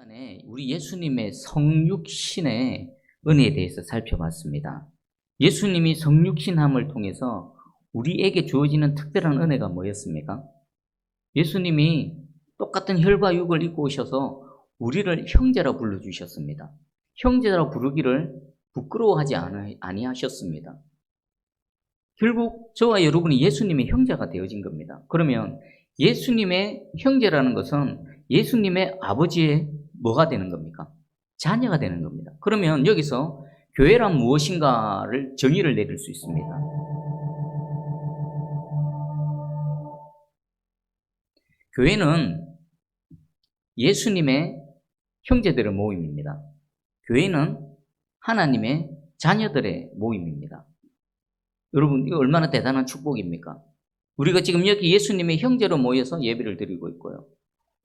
시간에 우리 예수님의 성육신의 은혜에 대해서 살펴봤습니다. 예수님이 성육신함을 통해서 우리에게 주어지는 특별한 은혜가 뭐였습니까? 예수님이 똑같은 혈과 육을 입고 오셔서 우리를 형제라 불러주셨습니다. 형제라 부르기를 부끄러워하지 아니하셨습니다. 결국 저와 여러분이 예수님의 형제가 되어진 겁니다. 그러면 예수님의 형제라는 것은 예수님의 아버지의 뭐가 되는 겁니까? 자녀가 되는 겁니다. 그러면 여기서 교회란 무엇인가를 정의를 내릴 수 있습니다. 교회는 예수님의 형제들의 모임입니다. 교회는 하나님의 자녀들의 모임입니다. 여러분, 이거 얼마나 대단한 축복입니까? 우리가 지금 여기 예수님의 형제로 모여서 예배를 드리고 있고요.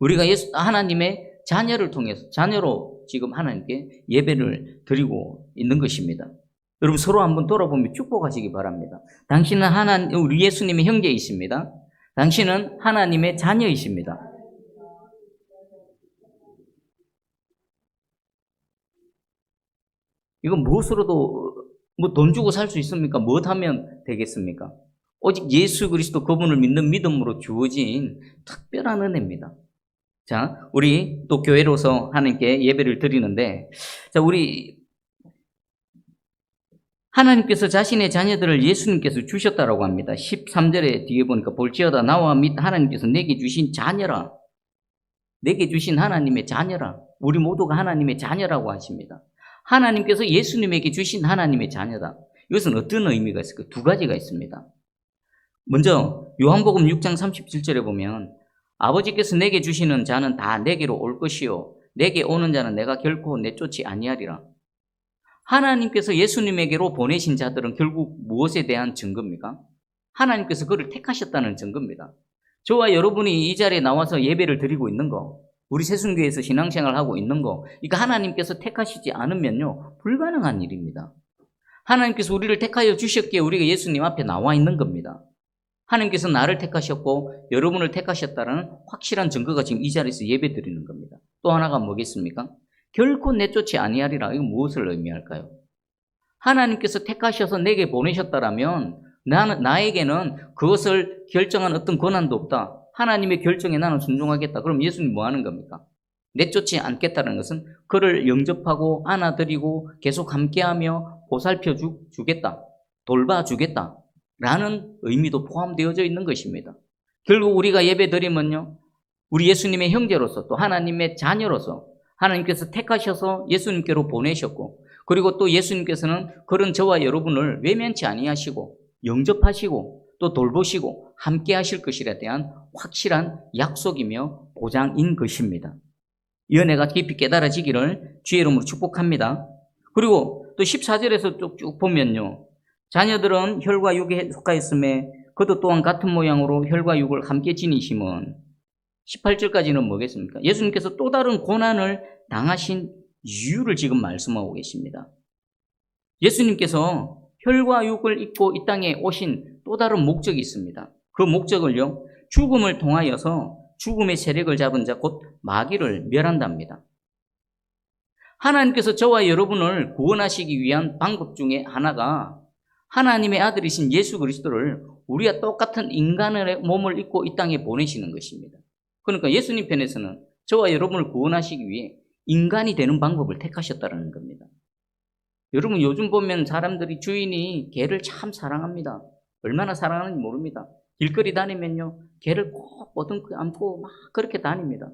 우리가 하나님의 자녀를 통해서, 자녀로 지금 하나님께 예배를 드리고 있는 것입니다. 여러분, 서로 한번 돌아보며 축복하시기 바랍니다. 당신은 우리 예수님의 형제이십니다. 당신은 하나님의 자녀이십니다. 이건 무엇으로도 돈 주고 살 수 있습니까? 무엇하면 되겠습니까? 오직 예수 그리스도 그분을 믿는 믿음으로 주어진 특별한 은혜입니다. 자, 우리 또 교회로서 하나님께 예배를 드리는데, 자, 우리 하나님께서 자신의 자녀들을 예수님께서 주셨다라고 합니다. 13절에 뒤에 보니까 볼지어다 나와 및 하나님께서 내게 주신 자녀라. 내게 주신 하나님의 자녀라. 우리 모두가 하나님의 자녀라고 하십니다. 하나님께서 예수님에게 주신 하나님의 자녀다. 이것은 어떤 의미가 있을까요? 두 가지가 있습니다. 먼저 요한복음 6장 37절에 보면 아버지께서 내게 주시는 자는 다 내게로 올 것이요 내게 오는 자는 내가 결코 내쫓지 아니하리라. 하나님께서 예수님에게로 보내신 자들은 결국 무엇에 대한 증거입니까? 하나님께서 그를 택하셨다는 증거입니다. 저와 여러분이 이 자리에 나와서 예배를 드리고 있는 거, 우리 새순교회에서 신앙생활을 하고 있는 거, 그러니까 하나님께서 택하시지 않으면요 불가능한 일입니다. 하나님께서 우리를 택하여 주셨기에 우리가 예수님 앞에 나와 있는 겁니다. 하나님께서 나를 택하셨고 여러분을 택하셨다는 확실한 증거가 지금 이 자리에서 예배 드리는 겁니다. 또 하나가 뭐겠습니까? 결코 내쫓지 아니하리라. 이건 무엇을 의미할까요? 하나님께서 택하셔서 내게 보내셨다라면 나에게는 그것을 결정한 어떤 권한도 없다. 하나님의 결정에 나는 순종하겠다. 그럼 예수님 뭐 하는 겁니까? 내쫓지 않겠다는 것은 그를 영접하고 안아드리고 계속 함께하며 보살펴 주겠다. 돌봐주겠다. 라는 의미도 포함되어져 있는 것입니다. 결국 우리가 예배 드리면요, 우리 예수님의 형제로서 또 하나님의 자녀로서 하나님께서 택하셔서 예수님께로 보내셨고, 그리고 또 예수님께서는 그런 저와 여러분을 외면치 아니하시고 영접하시고 또 돌보시고 함께 하실 것이라 대한 확실한 약속이며 보장인 것입니다. 이 은혜가 깊이 깨달아지기를 주의 이름으로 축복합니다. 그리고 또 14절에서 쭉 보면요, 자녀들은 혈과 육에 속하였음에 그도 또한 같은 모양으로 혈과 육을 함께 지니심은 18절까지는 뭐겠습니까? 예수님께서 또 다른 고난을 당하신 이유를 지금 말씀하고 계십니다. 예수님께서 혈과 육을 입고 이 땅에 오신 또 다른 목적이 있습니다. 그 목적을요, 죽음을 통하여서 죽음의 세력을 잡은 자 곧 마귀를 멸한답니다. 하나님께서 저와 여러분을 구원하시기 위한 방법 중에 하나가 하나님의 아들이신 예수 그리스도를 우리와 똑같은 인간의 몸을 입고 이 땅에 보내시는 것입니다. 그러니까 예수님 편에서는 저와 여러분을 구원하시기 위해 인간이 되는 방법을 택하셨다는 겁니다. 여러분, 요즘 보면 사람들이 주인이 개를 참 사랑합니다. 얼마나 사랑하는지 모릅니다. 길거리 다니면요, 개를 꼭 보듬고 안고 막 그렇게 다닙니다.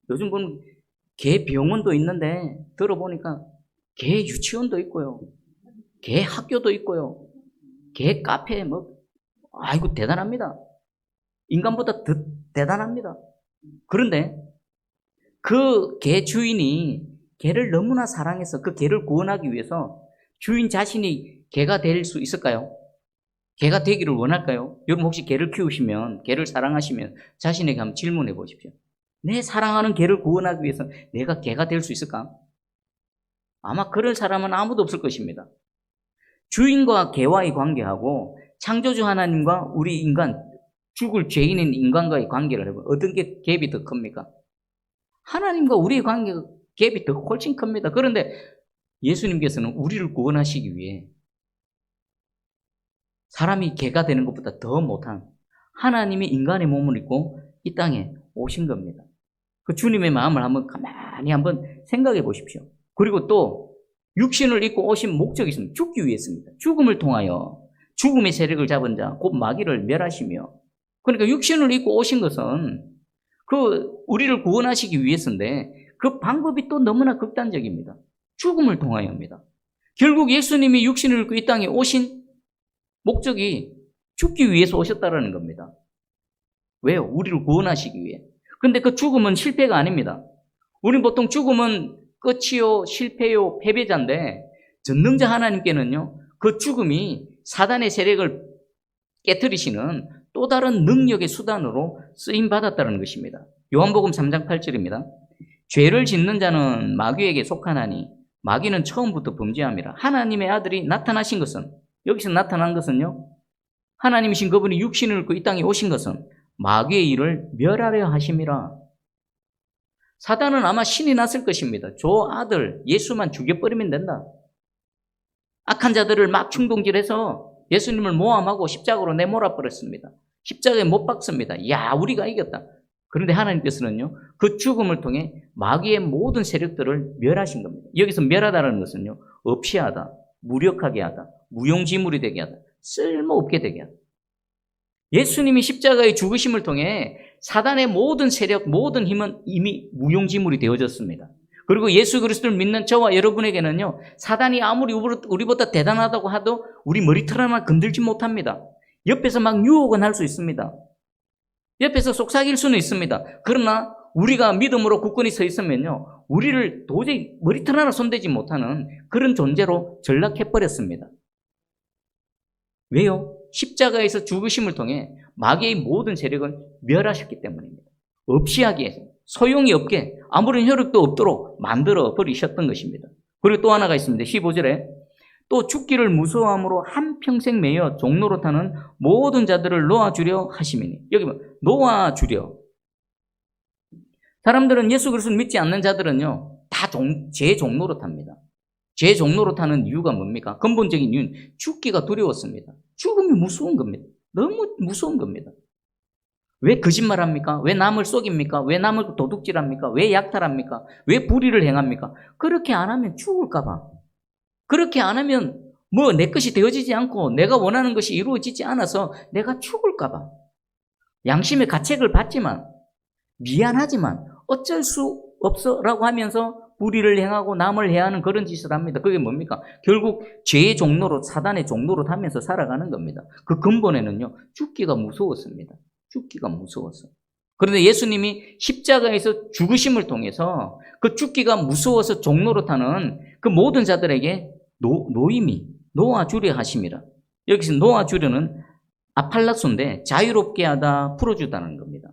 요즘 보면 개 병원도 있는데 들어보니까 개 유치원도 있고요, 개 학교도 있고요, 개 카페 아이고 대단합니다. 인간보다 더 대단합니다. 그런데 그 개 주인이 개를 너무나 사랑해서 그 개를 구원하기 위해서 주인 자신이 개가 될 수 있을까요? 개가 되기를 원할까요? 여러분 혹시 개를 키우시면, 개를 사랑하시면 자신에게 한번 질문해 보십시오. 내 사랑하는 개를 구원하기 위해서 내가 개가 될 수 있을까? 아마 그럴 사람은 아무도 없을 것입니다. 주인과 개와의 관계하고 창조주 하나님과 우리 인간, 죽을 죄인인 인간과의 관계를 해보면 어떤 게 갭이 더 큽니까? 하나님과 우리의 관계가 갭이 더 훨씬 큽니다. 그런데 예수님께서는 우리를 구원하시기 위해 사람이 개가 되는 것보다 더 못한 하나님이 인간의 몸을 입고 이 땅에 오신 겁니다. 그 주님의 마음을 가만히 한번 생각해 보십시오. 그리고 또 육신을 입고 오신 목적이 있습니다. 죽기 위해서입니다. 죽음을 통하여 죽음의 세력을 잡은 자, 곧 마귀를 멸하시며, 그러니까 육신을 입고 오신 것은 우리를 구원하시기 위해서인데 그 방법이 또 너무나 극단적입니다. 죽음을 통하여입니다. 결국 예수님이 육신을 입고 이 땅에 오신 목적이 죽기 위해서 오셨다라는 겁니다. 왜요? 우리를 구원하시기 위해. 근데 그 죽음은 실패가 아닙니다. 우리는 보통 죽음은 끝이요, 실패요, 패배자인데 전능자 하나님께는요, 그 죽음이 사단의 세력을 깨트리시는 또 다른 능력의 수단으로 쓰임받았다는 것입니다. 요한복음 3장 8절입니다. 죄를 짓는 자는 마귀에게 속하나니 마귀는 처음부터 범죄함이라. 하나님의 아들이 나타나신 것은, 여기서 나타난 것은요, 하나님이신 그분이 육신을 입고 이 땅에 오신 것은 마귀의 일을 멸하려 하심이라. 사단은 아마 신이 났을 것입니다. 저 아들 예수만 죽여버리면 된다. 악한 자들을 막 충동질해서 예수님을 모함하고 십자가로 내몰아 버렸습니다. 십자가에 못 박습니다. 야, 우리가 이겼다. 그런데 하나님께서는요, 그 죽음을 통해 마귀의 모든 세력들을 멸하신 겁니다. 여기서 멸하다는 것은요, 없이 하다, 무력하게 하다, 무용지물이 되게 하다, 쓸모없게 되게 하다. 예수님이 십자가의 죽으심을 통해 사단의 모든 세력, 모든 힘은 이미 무용지물이 되어졌습니다. 그리고 예수 그리스도를 믿는 저와 여러분에게는요, 사단이 아무리 우리보다 대단하다고 하도 우리 머리털 하나 건들지 못합니다. 옆에서 막 유혹은 할 수 있습니다. 옆에서 속삭일 수는 있습니다. 그러나 우리가 믿음으로 굳건히 서 있으면요, 우리를 도저히 머리털 하나 손대지 못하는 그런 존재로 전락해버렸습니다. 왜요? 십자가에서 죽으심을 통해 마귀의 모든 세력을 멸하셨기 때문입니다. 없이 하기에, 소용이 없게, 아무런 효력도 없도록 만들어 버리셨던 것입니다. 그리고 또 하나가 있습니다. 15절에 또 죽기를 무서워함으로 한평생 매여 종로로 타는 모든 자들을 놓아주려 하시미니. 여기 뭐 놓아주려. 사람들은 예수 그리스도를 믿지 않는 자들은요, 다 제 종로로 탑니다. 제 종로로 타는 이유가 뭡니까? 근본적인 이유는 죽기가 두려웠습니다. 죽음이 무서운 겁니다. 너무 무서운 겁니다. 왜 거짓말합니까? 왜 남을 속입니까? 왜 남을 도둑질합니까? 왜 약탈합니까? 왜 불의를 행합니까? 그렇게 안 하면 죽을까 봐. 그렇게 안 하면 내 것이 되어지지 않고 내가 원하는 것이 이루어지지 않아서 내가 죽을까 봐. 양심의 가책을 받지만, 미안하지만 어쩔 수 없어라고 하면서 불의를 행하고 남을 해하는 그런 짓을 합니다. 그게 뭡니까? 결국 죄의 종로로, 사단의 종로로 타면서 살아가는 겁니다. 그 근본에는요, 죽기가 무서웠습니다. 죽기가 무서웠어요. 그런데 예수님이 십자가에서 죽으심을 통해서 그 죽기가 무서워서 종로로 타는 그 모든 자들에게 놓아주려 하심이라. 여기서 놓아주려는 아팔라소인데 자유롭게 하다, 풀어주다는 겁니다.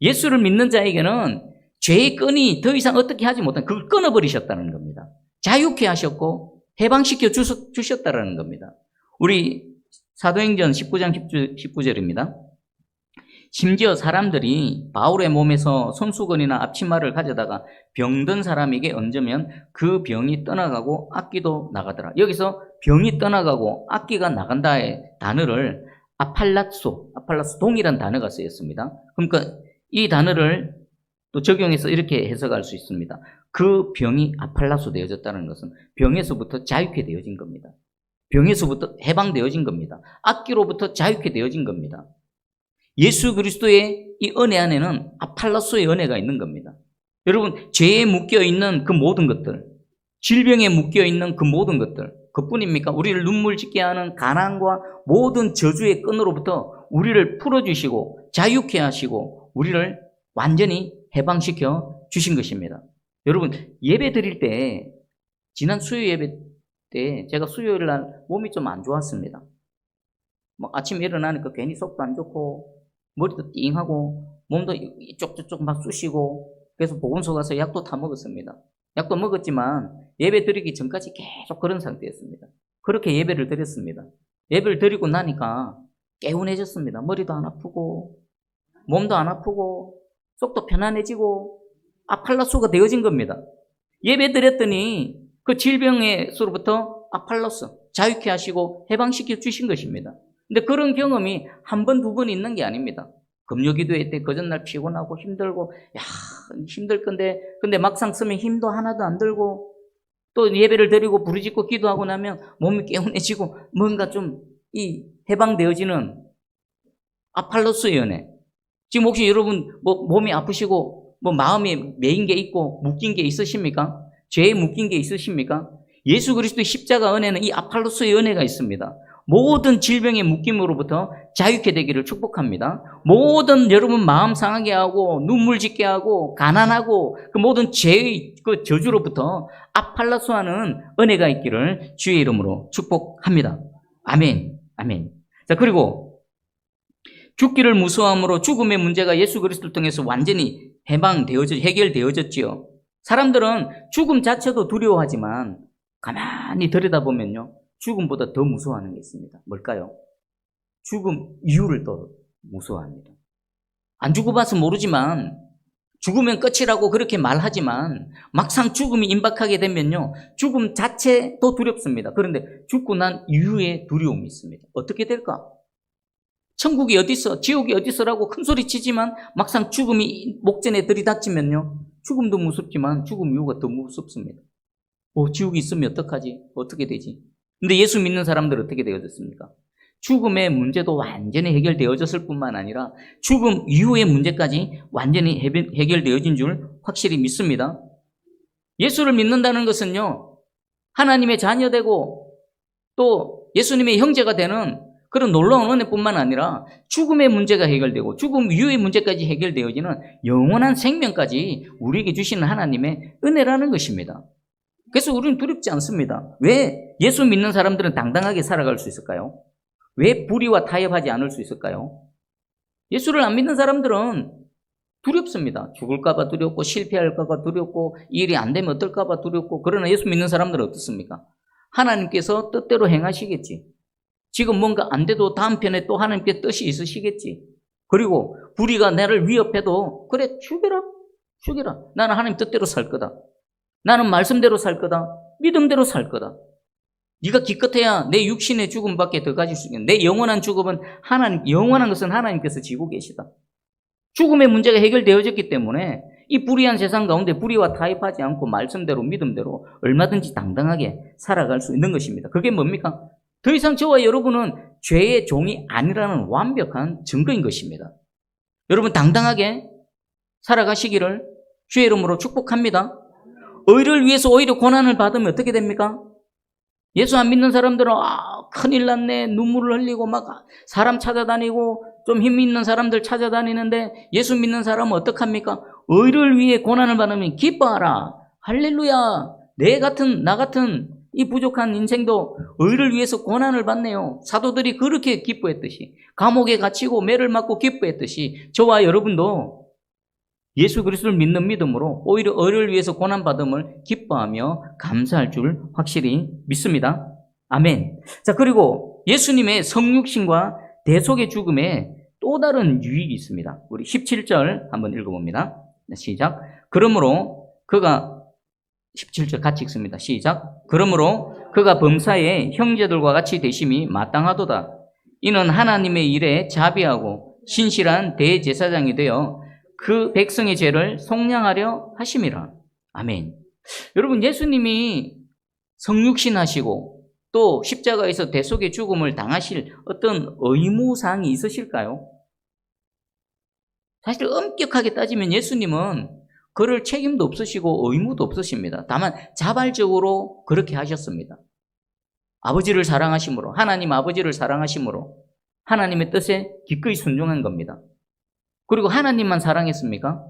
예수를 믿는 자에게는 죄의 끈이 더 이상 어떻게 하지 못한, 그걸 끊어버리셨다는 겁니다. 자유케 하셨고 해방시켜 주셨다는 겁니다. 우리 사도행전 19장 19절입니다. 심지어 사람들이 바울의 몸에서 손수건이나 앞치마를 가져다가 병든 사람에게 얹으면 그 병이 떠나가고 악기도 나가더라. 여기서 병이 떠나가고 악기가 나간다의 단어를 아팔라소 동이란 단어가 쓰였습니다. 그러니까 이 단어를 또 적용해서 이렇게 해석할 수 있습니다. 그 병이 아팔라소 되어졌다는 것은 병에서부터 자유케 되어진 겁니다. 병에서부터 해방되어진 겁니다. 악기로부터 자유케 되어진 겁니다. 예수 그리스도의 이 은혜 안에는 아팔라소의 은혜가 있는 겁니다. 여러분, 죄에 묶여있는 그 모든 것들, 질병에 묶여있는 그 모든 것들, 그뿐입니까? 우리를 눈물 짓게 하는 가난과 모든 저주의 끈으로부터 우리를 풀어주시고 자유케 하시고 우리를 완전히 해방시켜 주신 것입니다. 여러분, 예배 드릴 때, 지난 수요 예배 때 제가 수요일 날 몸이 좀 안 좋았습니다. 아침에 일어나니까 괜히 속도 안 좋고 머리도 띵하고 몸도 이쪽 저쪽 막 쑤시고, 그래서 보건소 가서 약도 다 먹었습니다. 약도 먹었지만 예배 드리기 전까지 계속 그런 상태였습니다. 그렇게 예배를 드렸습니다. 예배를 드리고 나니까 개운해졌습니다. 머리도 안 아프고 몸도 안 아프고 속도 편안해지고 아팔로스가 되어진 겁니다. 예배 드렸더니 그 질병에서로부터 아팔로스 자유케 하시고 해방시켜 주신 것입니다. 근데 그런 경험이 한 번, 두 번 있는 게 아닙니다. 금요기도회 때 그 전날 피곤하고 힘들고 힘들 건데 근데 막상 쓰면 힘도 하나도 안 들고 또 예배를 드리고 부르짖고 기도하고 나면 몸이 개운해지고 뭔가 좀 이 해방되어지는 아팔로스의 은혜. 지금 혹시 여러분 몸이 아프시고 마음에 메인 게 있고 묶인 게 있으십니까? 죄에 묶인 게 있으십니까? 예수 그리스도의 십자가 은혜는 이 아팔로스의 은혜가 있습니다. 모든 질병의 묶임으로부터 자유케 되기를 축복합니다. 모든 여러분 마음 상하게 하고 눈물 짓게 하고 가난하고 그 모든 죄의 그 저주로부터 아팔로스하는 은혜가 있기를 주의 이름으로 축복합니다. 아멘. 아멘. 자, 그리고 죽기를 무서워함으로 죽음의 문제가 예수 그리스도를 통해서 완전히 해결되어졌지요. 사람들은 죽음 자체도 두려워하지만 가만히 들여다보면요. 죽음보다 더 무서워하는 게 있습니다. 뭘까요? 죽음 이유를 더 무서워합니다. 안 죽어봐서 모르지만 죽으면 끝이라고 그렇게 말하지만 막상 죽음이 임박하게 되면요. 죽음 자체도 두렵습니다. 그런데 죽고 난 이후에 두려움이 있습니다. 어떻게 될까? 천국이 어딨어? 지옥이 어딨어라고 큰 소리 치지만 막상 죽음이 목전에 들이닥치면요. 죽음도 무섭지만 죽음 이후가 더 무섭습니다. 지옥이 있으면 어떡하지? 어떻게 되지? 근데 예수 믿는 사람들 어떻게 되어졌습니까? 죽음의 문제도 완전히 해결되어졌을 뿐만 아니라 죽음 이후의 문제까지 완전히 해결되어진 줄 확실히 믿습니다. 예수를 믿는다는 것은요, 하나님의 자녀되고 또 예수님의 형제가 되는 그런 놀라운 은혜뿐만 아니라 죽음의 문제가 해결되고 죽음 이후의 문제까지 해결되어지는 영원한 생명까지 우리에게 주시는 하나님의 은혜라는 것입니다. 그래서 우리는 두렵지 않습니다. 왜 예수 믿는 사람들은 당당하게 살아갈 수 있을까요? 왜 불의와 타협하지 않을 수 있을까요? 예수를 안 믿는 사람들은 두렵습니다. 죽을까봐 두렵고 실패할까봐 두렵고 일이 안 되면 어떨까봐 두렵고 그러나 예수 믿는 사람들은 어떻습니까? 하나님께서 뜻대로 행하시겠지. 지금 뭔가 안 돼도 다음 편에 또 하나님께 뜻이 있으시겠지. 그리고 불의가 나를 위협해도 그래 죽여라. 나는 하나님 뜻대로 살 거다. 나는 말씀대로 살 거다. 믿음대로 살 거다. 네가 기껏해야 내 육신의 죽음밖에 더 가질 수 있는 내 영원한 죽음은 영원한 것은 하나님께서 지고 계시다. 죽음의 문제가 해결되어졌기 때문에 이 불의한 세상 가운데 불의와 타협하지 않고 말씀대로 믿음대로 얼마든지 당당하게 살아갈 수 있는 것입니다. 그게 뭡니까? 더 이상 저와 여러분은 죄의 종이 아니라는 완벽한 증거인 것입니다. 여러분 당당하게 살아가시기를 주의 이름으로 축복합니다. 의를 위해서 오히려 고난을 받으면 어떻게 됩니까? 예수 안 믿는 사람들은 큰일 났네 눈물을 흘리고 막 사람 찾아다니고 좀 힘 있는 사람들 찾아다니는데 예수 믿는 사람은 어떡합니까? 의를 위해 고난을 받으면 기뻐하라. 할렐루야. 나 같은 이 부족한 인생도 의를 위해서 고난을 받네요. 사도들이 그렇게 기뻐했듯이 감옥에 갇히고 매를 맞고 기뻐했듯이 저와 여러분도 예수 그리스도를 믿는 믿음으로 오히려 의를 위해서 고난받음을 기뻐하며 감사할 줄 확실히 믿습니다. 아멘. 자, 그리고 예수님의 성육신과 대속의 죽음에 또 다른 유익이 있습니다. 우리 17절 한번 읽어봅니다. 시작. 그러므로 그가 17절 같이 읽습니다. 시작. 그러므로 그가 범사에 형제들과 같이 되심이 마땅하도다. 이는 하나님의 일에 자비하고 신실한 대제사장이 되어 그 백성의 죄를 속량하려 하심이라. 아멘. 여러분 예수님이 성육신 하시고 또 십자가에서 대속의 죽음을 당하실 어떤 의무사항이 있으실까요? 사실 엄격하게 따지면 예수님은 그럴 책임도 없으시고 의무도 없으십니다. 다만 자발적으로 그렇게 하셨습니다. 아버지를 사랑하심으로 하나님 아버지를 사랑하심으로 하나님의 뜻에 기꺼이 순종한 겁니다. 그리고 하나님만 사랑했습니까?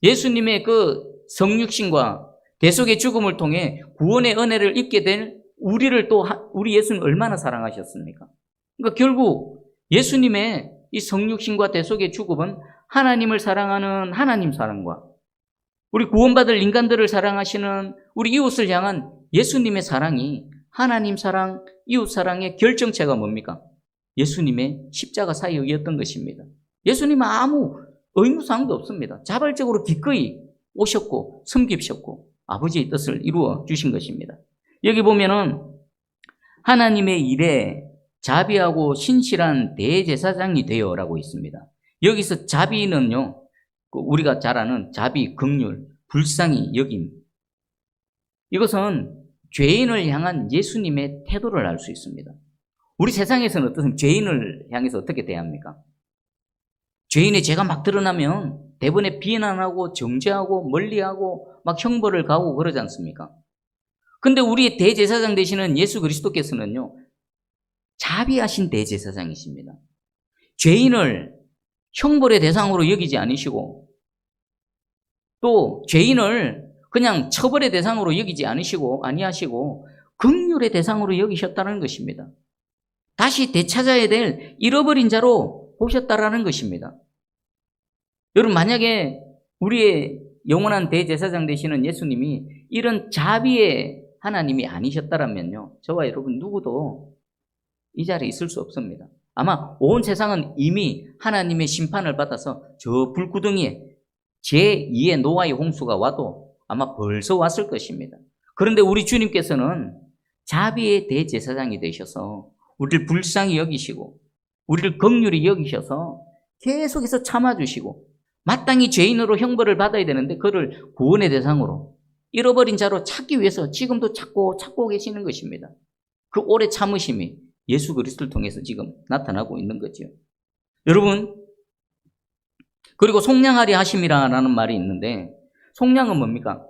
예수님의 그 성육신과 대속의 죽음을 통해 구원의 은혜를 입게 된 우리를 또 우리 예수님 얼마나 사랑하셨습니까? 그러니까 결국 예수님의 이 성육신과 대속의 죽음은 하나님을 사랑하는 하나님 사랑과 우리 구원받을 인간들을 사랑하시는 우리 이웃을 향한 예수님의 사랑이 하나님 사랑, 이웃 사랑의 결정체가 뭡니까? 예수님의 십자가 사역이었던 것입니다. 예수님은 아무 의무사항도 없습니다. 자발적으로 기꺼이 오셨고 섬기셨고 아버지의 뜻을 이루어 주신 것입니다. 여기 보면은 하나님의 일에 자비하고 신실한 대제사장이 되어라고 있습니다. 여기서 자비는요, 우리가 잘 아는 자비, 긍휼, 불쌍히 여김. 이것은 죄인을 향한 예수님의 태도를 알 수 있습니다. 우리 세상에서는 어떻습니까? 죄인을 향해서 어떻게 대합니까? 죄인의 죄가 막 드러나면 대번에 비난하고 정죄하고 멀리하고 막 형벌을 가하고 그러지 않습니까? 근데 우리의 대제사장 되시는 예수 그리스도께서는요, 자비하신 대제사장이십니다. 죄인을 형벌의 대상으로 여기지 않으시고 또 죄인을 그냥 처벌의 대상으로 여기지 아니하시고 긍휼의 대상으로 여기셨다는 것입니다. 다시 되찾아야 될 잃어버린 자로 보셨다라는 것입니다. 여러분, 만약에 우리의 영원한 대제사장 되시는 예수님이 이런 자비의 하나님이 아니셨다면요, 저와 여러분 누구도 이 자리에 있을 수 없습니다. 아마 온 세상은 이미 하나님의 심판을 받아서 저 불구덩이에 제2의 노아의 홍수가 와도 아마 벌써 왔을 것입니다. 그런데 우리 주님께서는 자비의 대제사장이 되셔서 우리를 불쌍히 여기시고 우리를 긍휼히 여기셔서 계속해서 참아주시고 마땅히 죄인으로 형벌을 받아야 되는데 그를 구원의 대상으로 잃어버린 자로 찾기 위해서 지금도 찾고 계시는 것입니다. 그 오래 참으심이 예수 그리스도를 통해서 지금 나타나고 있는 거죠. 여러분, 그리고 속량하리 하심이라는 말이 있는데 속량은 뭡니까?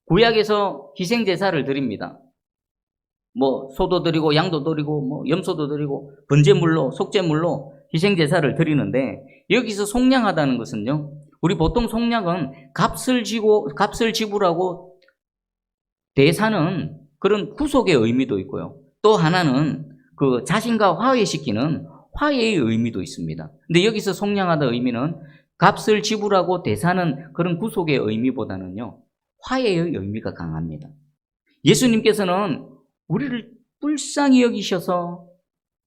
구약에서 희생제사를 드립니다. 소도 드리고 양도 드리고 염소도 드리고 번제물로 속죄물로 희생제사를 드리는데 여기서 속량하다는 것은요, 우리 보통 속량은 값을 지불하고 대사는 그런 구속의 의미도 있고요. 또 하나는 그 자신과 화해시키는 화해의 의미도 있습니다. 근데 여기서 속량하다 의미는 값을 지불하고 대사는 그런 구속의 의미보다는요, 화해의 의미가 강합니다. 예수님께서는 우리를 불쌍히 여기셔서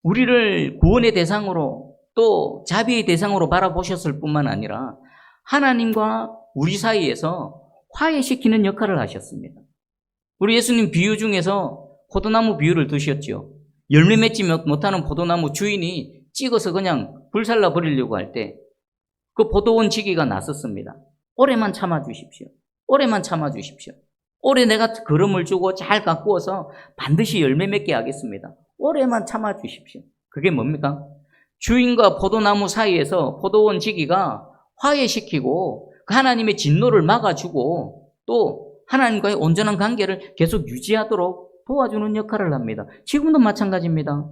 우리를 구원의 대상으로 또 자비의 대상으로 바라보셨을 뿐만 아니라 하나님과 우리 사이에서 화해시키는 역할을 하셨습니다. 우리 예수님 비유 중에서 포도나무 비유를 드셨죠. 열매 맺지 못하는 포도나무 주인이 찍어서 그냥 불살라 버리려고 할 때 그 포도원 지기가 나섰습니다. 오래만 참아주십시오. 오래만 참아주십시오. 올해 내가 걸음을 주고 잘 가꾸어서 반드시 열매 맺게 하겠습니다. 오래만 참아주십시오. 그게 뭡니까? 주인과 포도나무 사이에서 포도원 지기가 화해시키고 하나님의 진노를 막아주고 또 하나님과의 온전한 관계를 계속 유지하도록 도와주는 역할을 합니다. 지금도 마찬가지입니다.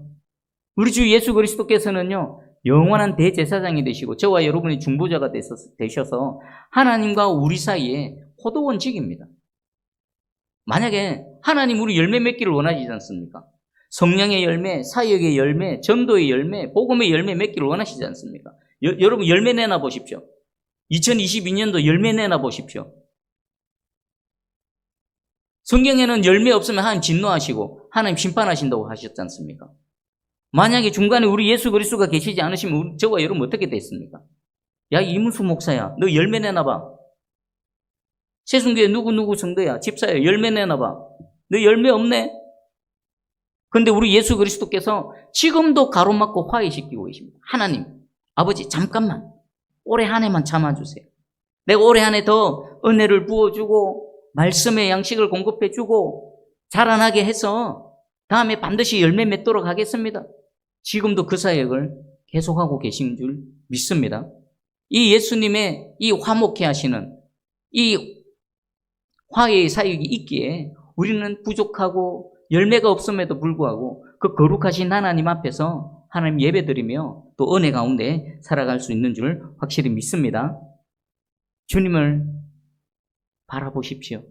우리 주 예수 그리스도께서는요, 영원한 대제사장이 되시고 저와 여러분이 중보자가 되셔서 하나님과 우리 사이에 포도원 지기입니다. 만약에 하나님 우리 열매 맺기를 원하시지 않습니까? 성령의 열매, 사역의 열매, 전도의 열매, 복음의 열매 맺기를 원하시지 않습니까? 여러분 열매 내나 보십시오. 2022년도 열매 내나 보십시오. 성경에는 열매 없으면 하나님 진노하시고 하나님 심판하신다고 하셨지 않습니까? 만약에 중간에 우리 예수 그리스도가 계시지 않으시면 저와 여러분 어떻게 됐습니까? 야, 이문수 목사야, 너 열매 내놔봐. 세순교회 누구 성도야, 집사야, 열매 내놔봐. 너 열매 없네? 근데 우리 예수 그리스도께서 지금도 가로막고 화해시키고 계십니다. 하나님, 아버지 잠깐만 올해 한 해만 참아주세요. 내가 올해 한 해 더 은혜를 부어주고 말씀의 양식을 공급해주고 자라나게 해서 다음에 반드시 열매 맺도록 하겠습니다. 지금도 그 사역을 계속하고 계신 줄 믿습니다. 이 예수님의 이 화목해 하시는 이 화해의 사역이 있기에 우리는 부족하고 열매가 없음에도 불구하고 그 거룩하신 하나님 앞에서 하나님 예배드리며 또 은혜 가운데 살아갈 수 있는 줄 확실히 믿습니다. 주님을 바라보십시오.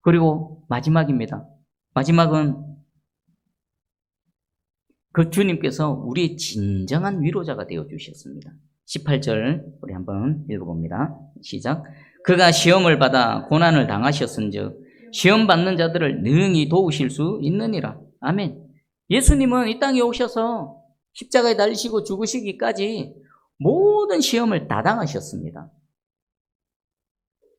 그리고 마지막입니다. 마지막은 그 주님께서 우리의 진정한 위로자가 되어주셨습니다. 18절 우리 한번 읽어봅니다. 시작. 그가 시험을 받아 고난을 당하셨은즉 시험 받는 자들을 능히 도우실 수 있느니라. 아멘. 예수님은 이 땅에 오셔서 십자가에 달리시고 죽으시기까지 모든 시험을 다 당하셨습니다.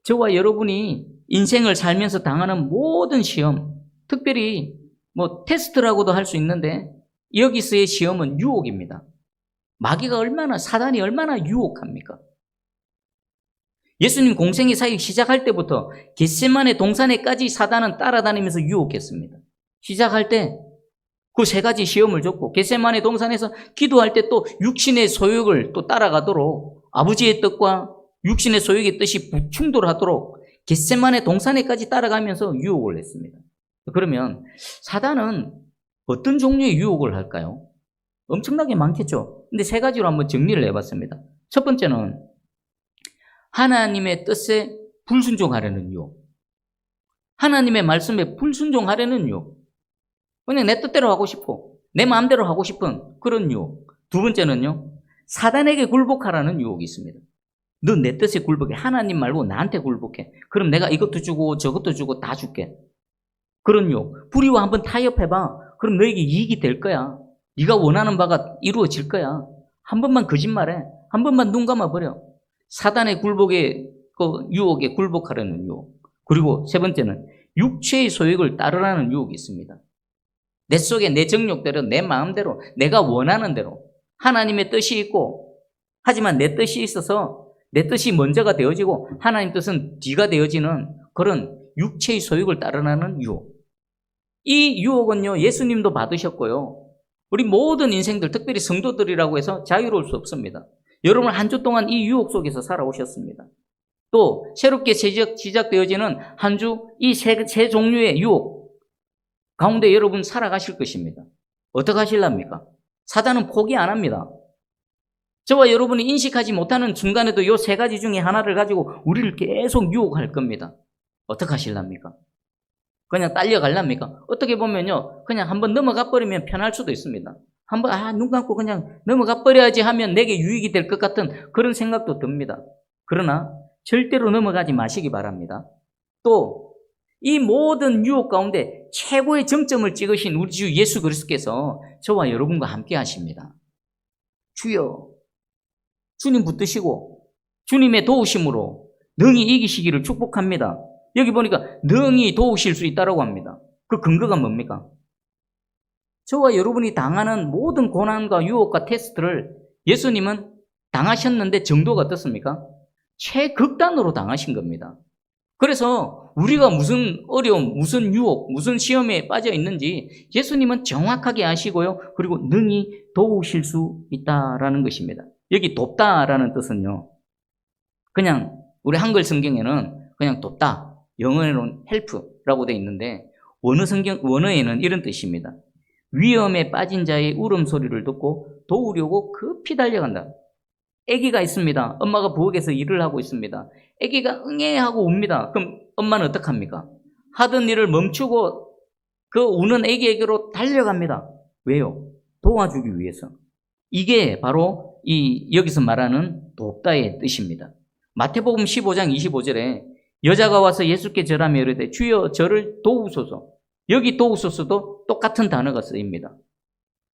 저와 여러분이 인생을 살면서 당하는 모든 시험, 특별히 뭐 테스트라고도 할 수 있는데 여기서의 시험은 유혹입니다. 마귀가 사단이 얼마나 유혹합니까? 예수님 공생의 사역 시작할 때부터 겟세마네 동산에까지 사단은 따라다니면서 유혹했습니다. 시작할 때 그 세 가지 시험을 줬고, 겟세마네 동산에서 기도할 때 또 육신의 소욕을 또 따라가도록, 아버지의 뜻과 육신의 소욕의 뜻이 충돌하도록 겟세마네 동산에까지 따라가면서 유혹을 했습니다. 그러면 사단은 어떤 종류의 유혹을 할까요? 엄청나게 많겠죠. 근데 세 가지로 한번 정리를 해봤습니다. 첫 번째는 하나님의 뜻에 불순종하려는 유혹. 하나님의 말씀에 불순종하려는 유혹. 그냥 내 뜻대로 하고 싶어. 내 마음대로 하고 싶은 그런 유혹. 두 번째는요, 사단에게 굴복하라는 유혹이 있습니다. 너 내 뜻에 굴복해. 하나님 말고 나한테 굴복해. 그럼 내가 이것도 주고 저것도 주고 다 줄게. 그런 유혹. 불의와 한번 타협해봐. 그럼 너에게 이익이 될 거야. 네가 원하는 바가 이루어질 거야. 한 번만 거짓말해. 한 번만 눈 감아버려. 사단의 굴복에, 그 유혹에 굴복하려는 유혹. 그리고 세 번째는 육체의 소욕을 따르라는 유혹이 있습니다. 내 속에 내 정욕대로, 내 마음대로, 내가 원하는 대로 하나님의 뜻이 있고, 하지만 내 뜻이 있어서 내 뜻이 먼저가 되어지고 하나님 뜻은 뒤가 되어지는 그런 육체의 소욕을 따르라는 유혹. 이 유혹은요, 예수님도 받으셨고요, 우리 모든 인생들, 특별히 성도들이라고 해서 자유로울 수 없습니다. 여러분 한 주 동안 이 유혹 속에서 살아오셨습니다. 또 새롭게 시작되어지는 한 주 이 세 종류의 유혹 가운데 여러분 살아가실 것입니다. 어떻게 하실랍니까? 사단은 포기 안 합니다. 저와 여러분이 인식하지 못하는 중간에도 이 세 가지 중에 하나를 가지고 우리를 계속 유혹할 겁니다. 어떻게 하실랍니까? 그냥 딸려갈랍니까? 어떻게 보면요, 그냥 한번 넘어가 버리면 편할 수도 있습니다. 한번 눈 감고 그냥 넘어가 버려야지 하면 내게 유익이 될 것 같은 그런 생각도 듭니다. 그러나 절대로 넘어가지 마시기 바랍니다. 또 이 모든 유혹 가운데 최고의 정점을 찍으신 우리 주 예수 그리스도께서 저와 여러분과 함께 하십니다. 주여, 주님 붙드시고 주님의 도우심으로 능히 이기시기를 축복합니다. 여기 보니까 능히 도우실 수 있다고 합니다. 그 근거가 뭡니까? 저와 여러분이 당하는 모든 고난과 유혹과 테스트를 예수님은 당하셨는데 정도가 어떻습니까? 최극단으로 당하신 겁니다. 그래서 우리가 무슨 어려움, 무슨 유혹, 무슨 시험에 빠져 있는지 예수님은 정확하게 아시고요, 그리고 능히 도우실 수 있다라는 것입니다. 여기 돕다라는 뜻은요, 그냥 우리 한글 성경에는 그냥 돕다, 영어에는 help라고 되어 있는데 원어에는 이런 뜻입니다. 위험에 빠진 자의 울음소리를 듣고 도우려고 급히 달려간다. 아기가 있습니다. 엄마가 부엌에서 일을 하고 있습니다. 아기가 응애하고 웁니다. 그럼 엄마는 어떡합니까? 하던 일을 멈추고 그 우는 아기에게로 달려갑니다. 왜요? 도와주기 위해서. 이게 바로 여기서 말하는 돕다의 뜻입니다. 마태복음 15장 25절에 여자가 와서 예수께 절하며 이르되 주여 저를 도우소서. 여기 도우소서도 똑같은 단어가 쓰입니다.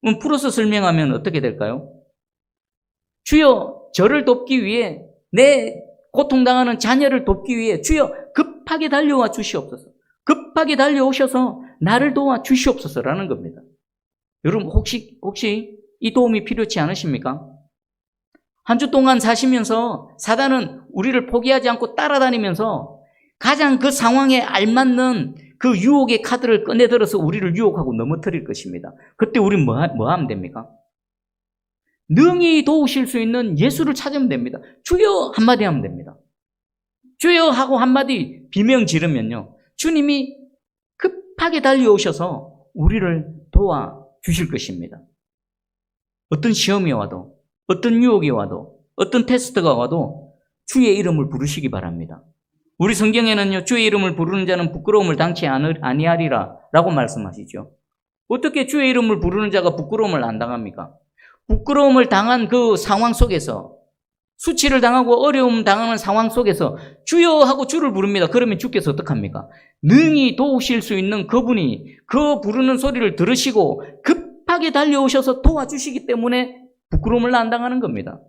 그럼 풀어서 설명하면 어떻게 될까요? 주여 저를 돕기 위해, 내 고통당하는 자녀를 돕기 위해 주여 급하게 달려와 주시옵소서. 급하게 달려오셔서 나를 도와 주시옵소서라는 겁니다. 여러분 혹시 이 도움이 필요치 않으십니까? 한 주 동안 사시면서 사단은 우리를 포기하지 않고 따라다니면서 가장 그 상황에 알맞는 그 유혹의 카드를 꺼내들어서 우리를 유혹하고 넘어뜨릴 것입니다. 그때 우리는 뭐 하면 됩니까? 능히 도우실 수 있는 예수를 찾으면 됩니다. 주여 한마디 하면 됩니다. 주여 하고 한마디 비명 지르면요, 주님이 급하게 달려오셔서 우리를 도와주실 것입니다. 어떤 시험이 와도, 어떤 유혹이 와도, 어떤 테스트가 와도 주의 이름을 부르시기 바랍니다. 우리 성경에는요, 주의 이름을 부르는 자는 부끄러움을 당치 아니하리라 라고 말씀하시죠. 어떻게 주의 이름을 부르는 자가 부끄러움을 안 당합니까? 부끄러움을 당한 그 상황 속에서, 수치를 당하고 어려움 당하는 상황 속에서 주여 하고 주를 부릅니다. 그러면 주께서 어떡합니까? 능히 도우실 수 있는 그분이 그 부르는 소리를 들으시고 급하게 달려오셔서 도와주시기 때문에 부끄러움을 안 당하는 겁니다.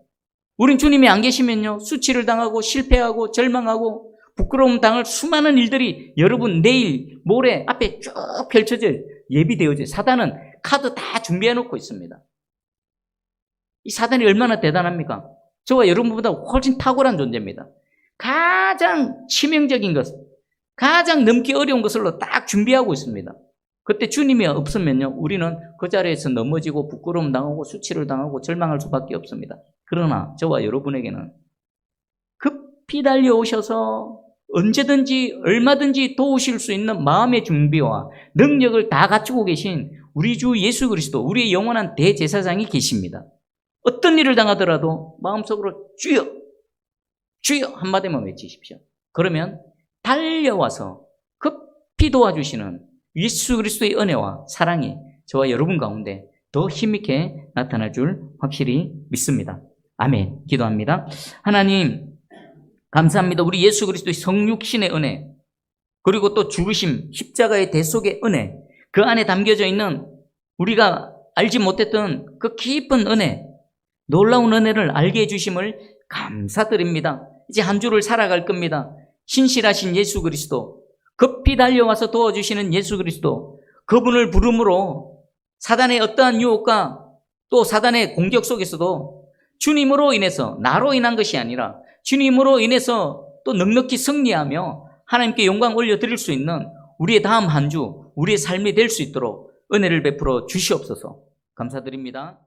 우린 주님이 안 계시면요, 수치를 당하고 실패하고 절망하고 부끄러움 당할 수많은 일들이 여러분 내일, 모레 앞에 쭉 펼쳐져 예비되어져. 사단은 카드 다 준비해 놓고 있습니다. 이 사단이 얼마나 대단합니까? 저와 여러분보다 훨씬 탁월한 존재입니다. 가장 치명적인 것, 가장 넘기 어려운 것으로 딱 준비하고 있습니다. 그때 주님이 없으면요, 우리는 그 자리에서 넘어지고 부끄러움 당하고 수치를 당하고 절망할 수밖에 없습니다. 그러나 저와 여러분에게는 급히 달려오셔서 언제든지 얼마든지 도우실 수 있는 마음의 준비와 능력을 다 갖추고 계신 우리 주 예수 그리스도, 우리의 영원한 대제사장이 계십니다. 어떤 일을 당하더라도 마음속으로 주여, 주여 한마디만 외치십시오. 그러면 달려와서 급히 도와주시는 예수 그리스도의 은혜와 사랑이 저와 여러분 가운데 더 힘있게 나타날 줄 확실히 믿습니다. 아멘. 기도합니다. 하나님 감사합니다. 우리 예수 그리스도의 성육신의 은혜, 그리고 또 죽으심, 십자가의 대속의 은혜, 그 안에 담겨져 있는 우리가 알지 못했던 그 깊은 은혜, 놀라운 은혜를 알게 해주심을 감사드립니다. 이제 한 주를 살아갈 겁니다. 신실하신 예수 그리스도, 급히 달려와서 도와주시는 예수 그리스도, 그분을 부름으로 사단의 어떠한 유혹과 또 사단의 공격 속에서도 주님으로 인해서, 나로 인한 것이 아니라 주님으로 인해서 또 넉넉히 승리하며 하나님께 영광 올려드릴 수 있는 우리의 다음 한 주, 우리의 삶이 될 수 있도록 은혜를 베풀어 주시옵소서. 감사드립니다.